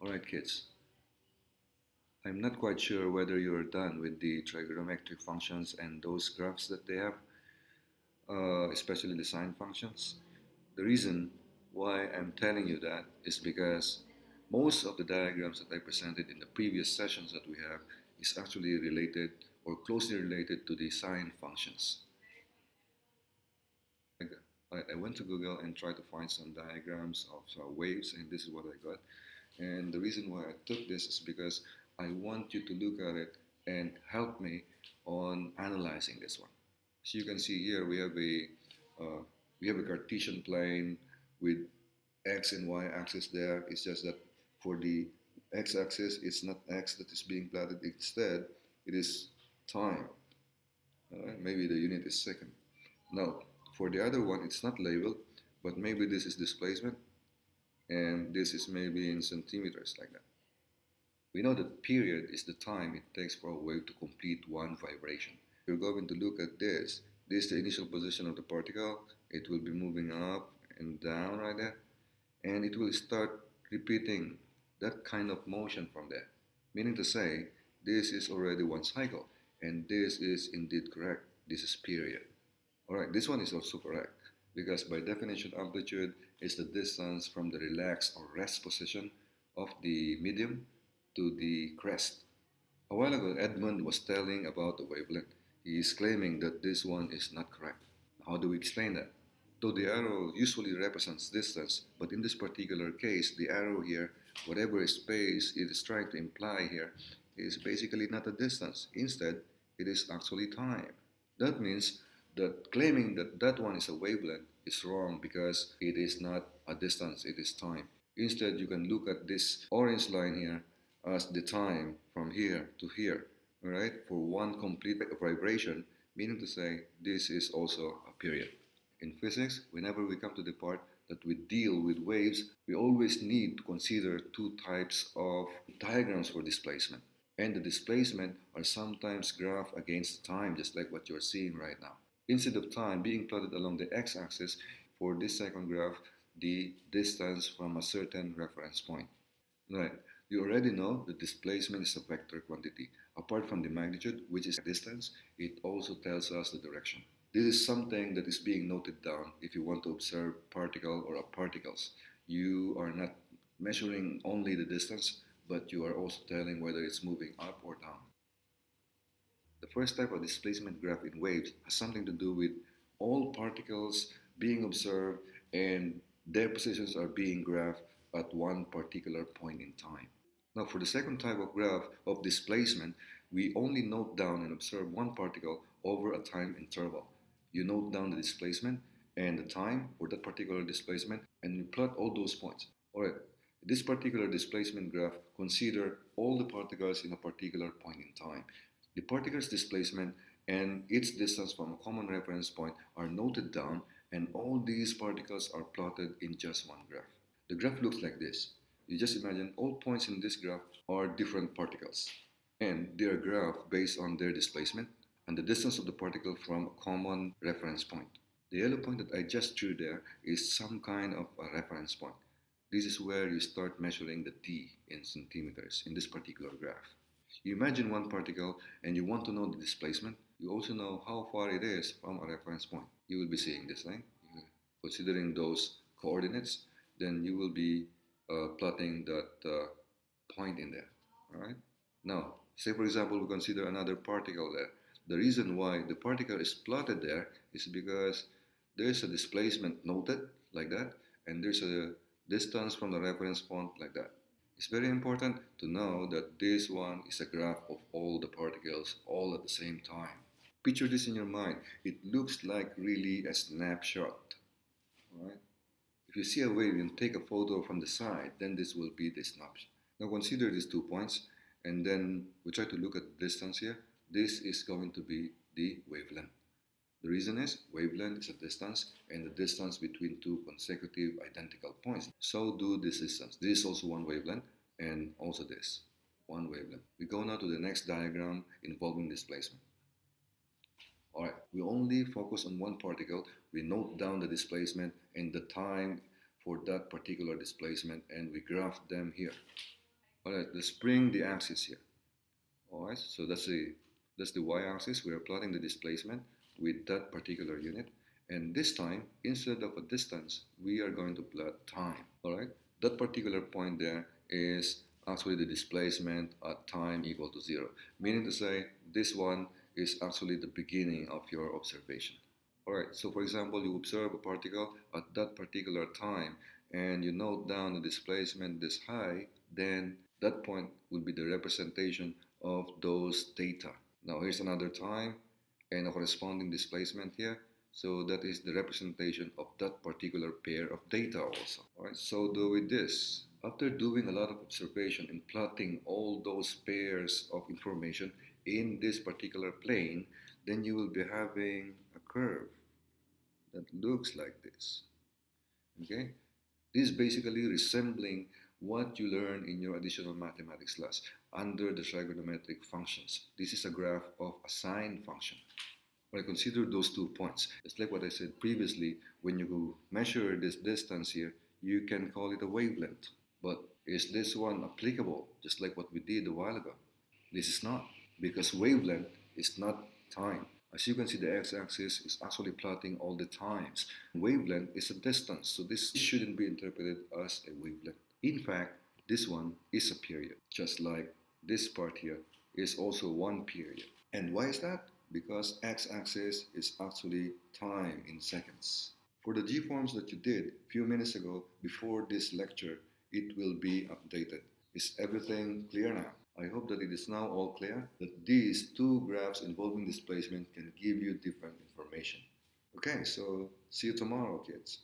Alright kids, I'm not quite sure whether you're done with the trigonometric functions and those graphs that they have, especially the sine functions. The reason why I'm telling you that is because most of the diagrams that I presented in the previous sessions that we have is actually related or closely related to the sine functions. I went to Google and tried to find some diagrams of waves, and this is what I got. And the reason why I took this is because I want you to look at it and help me on analyzing this one. So you can see here we have a Cartesian plane with x and y axis there. It's just that for the x-axis, it's not x that is being plotted. Instead, it is time. Maybe the unit is second. Now, for the other one, it's not labeled, but maybe this is displacement, and this is maybe in centimeters like that. We know that period is the time it takes for a wave to complete one vibration. We're going to look at this. This is the initial position of the particle. It will be moving up and down right there, and it will start repeating that kind of motion from there. Meaning to say, this is already one cycle, and this is indeed correct. This is period. Alright, this one is also correct because by definition amplitude is the distance from the relaxed or rest position of the medium to the crest. A while ago, Edmund was telling about the wavelength. He is claiming that this one is not correct. How do we explain that? Though the arrow usually represents distance, but in this particular case, the arrow here, whatever space it is trying to imply here, is basically not a distance. Instead, it is actually time. That means that claiming that that one is a wavelength is wrong because it is not a distance, it is time. Instead, you can look at this orange line here as the time from here to here, all right, for one complete vibration, meaning to say this is also a period. In physics, whenever we come to the part that we deal with waves, we always need to consider two types of diagrams for displacement. And the displacement are sometimes graphed against time, just like what you're seeing right now. Instead of time being plotted along the x-axis, for this second graph, the distance from a certain reference point. Right. You already know that displacement is a vector quantity. Apart from the magnitude, which is distance, it also tells us the direction. This is something that is being noted down if you want to observe particle or particles. You are not measuring only the distance, but you are also telling whether it's moving up or down. The first type of displacement graph in waves has something to do with all particles being observed and their positions are being graphed at one particular point in time. Now, for the second type of graph of displacement, we only note down and observe one particle over a time interval. You note down the displacement and the time for that particular displacement, and you plot all those points. Alright, this particular displacement graph consider all the particles in a particular point in time. The particle's displacement and its distance from a common reference point are noted down, and all these particles are plotted in just one graph. The graph looks like this. You just imagine all points in this graph are different particles, and they are graphed based on their displacement and the distance of the particle from a common reference point. The yellow point that I just drew there is some kind of a reference point. This is where you start measuring the t in centimeters in this particular graph. You imagine one particle and you want to know the displacement. You also know how far it is from a reference point. You will be seeing this line. Considering those coordinates, then you will be plotting that point in there. All right. Now, say for example, we consider another particle there. The reason why the particle is plotted there is because there's a displacement noted like that, and there's a distance from the reference point like that. It's very important to know that this one is a graph of all the particles all at the same time. Picture this in your mind. It looks like really a snapshot. Right? If you see a wave and take a photo from the side, then this will be the snapshot. Now consider these 2 points, and then we try to look at the distance here. This is going to be the wavelength. The reason is wavelength is a distance and the distance between two consecutive identical points. So do this distance. This is also one wavelength and also this, one wavelength. We go now to the next diagram involving displacement. Alright, we only focus on one particle. We note down the displacement and the time for that particular displacement and we graph them here. All right, let's bring the axis here. All right, so that's the y-axis. We are plotting the displacement with that particular unit. And this time, instead of a distance, we are going to plot time. All right, that particular point there is actually the displacement at time equal to 0. Meaning to say, this one is actually the beginning of your observation. All right, so for example, you observe a particle at that particular time and you note down the displacement this high, then that point will be the representation of those data. Now here's another time and a corresponding displacement here. So that is the representation of that particular pair of data also. All right, so do with this. After doing a lot of observation and plotting all those pairs of information in this particular plane, then you will be having a curve that looks like this. Okay? This is basically resembling what you learn in your additional mathematics class under the trigonometric functions. This is a graph of a sine function. When I consider those 2 points, it's like what I said previously, when you measure this distance here, you can call it a wavelength. But is this one applicable, just like what we did a while ago? This is not, because wavelength is not time. As you can see, the x-axis is actually plotting all the times. Wavelength is a distance, so this shouldn't be interpreted as a wavelength. In fact, this one is a period, just like this part here is also one period. And why is that? Because x-axis is actually time in seconds. For the G-forms that you did a few minutes ago before this lecture, it will be updated. Is everything clear now? I hope that it is now all clear that these two graphs involving displacement can give you different information. Okay, so see you tomorrow, kids.